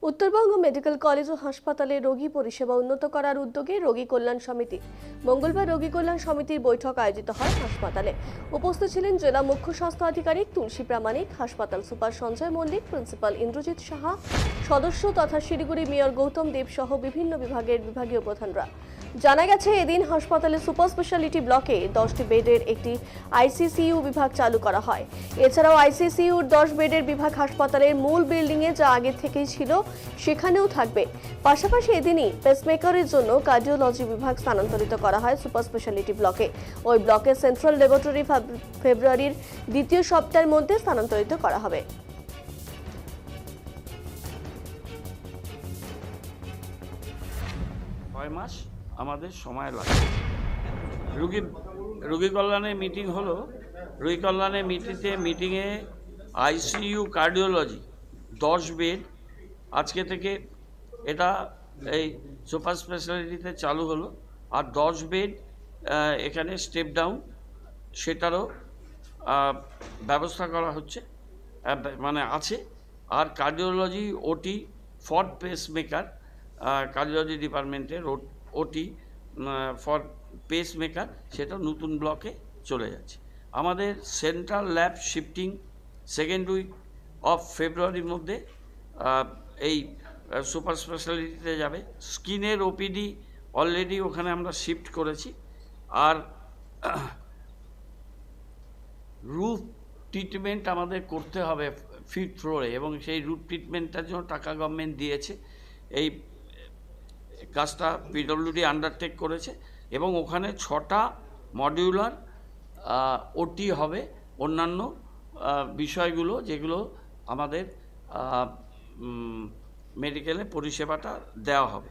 Uttarbanga medical college ও হাসপাতালে রোগী পরিষেবা উন্নত করার উদ্যোগে রোগী কল্যাণ সমিতি মঙ্গলবার রোগী কল্যাণ সমিতির বৈঠক আয়োজিত হয় হাসপাতালে। উপস্থিত ছিলেন জেলা মুখ্য স্বাস্থ্য আধিকারিক তুলসী প্রামাণিক, হাসপাতাল সুপার সঞ্জয় মল্লিক, প্রিন্সিপাল ইন্দ্রজিৎ সাহা, সদস্য তথা শিলিগুড়ি মেয়র গৌতম দেব সহ বিভিন্ন বিভাগের বিভাগীয় প্রধানরা। জানা গেছে, এদিন হাসপাতালে সুপার স্পেশালিটি ব্লকে 10টি বেডের একটি আইসিসিইউ বিভাগ চালু করা হয়। এছাড়াও আইসিসিইউর 10 বেডের বিভাগ হাসপাতালের মূল বিল্ডিংয়ে যা আগে থেকেই ছিল সেখানেও থাকবে। পাশাপাশি এদিনই পেসমেকারের জন্য কার্ডিওলজি বিভাগ স্থানান্তরিত করা হয় সুপার স্পেশালিটি ব্লকে। ওই ব্লকের সেন্ট্রাল ল্যাবরেটরি ফেব্রুয়ারির দ্বিতীয় সপ্তাহের মধ্যে স্থানান্তরিত করা হবে। 6 মাস আমাদের সময় লাগে। রোগী কল্যাণে মিটিং হলো। রোগী কল্যাণে মিটিংয়ে আইসিইউ কার্ডিওলজি 10 বেড আজকে থেকে এটা এই সুপার স্পেশালিটিতে চালু হলো। আর 10 বেড এখানে স্টেপ ডাউন সেটারও ব্যবস্থা করা হচ্ছে, মানে আছে। আর কার্ডিওলজি ওটি ফর পেসমেকার, কার্ডিওলজি ডিপার্টমেন্টের ওটি ফর পেসমেকার সেটা নতুন ব্লকে চলে যাচ্ছে। আমাদের central lab shifting second week of ফেব্রুয়ারির মধ্যে এই সুপার স্পেশালিটিতে যাবে। স্কিনের ওপিডি অলরেডি ওখানে আমরা শিফট করেছি। আর রুট ট্রিটমেন্ট আমাদের করতে হবে 5th ফ্লোরে, এবং সেই রুট ট্রিটমেন্টটার জন্য টাকা গভর্নমেন্ট দিয়েছে। এই কাজটা পিডব্লিউডি আন্ডারটেক করেছে এবং ওখানে 6টা মডিউলার ওটি হবে। অন্যান্য বিষয়গুলো যেগুলো আমাদের মেডিকেলে পরিষেবাটা দেওয়া হবে।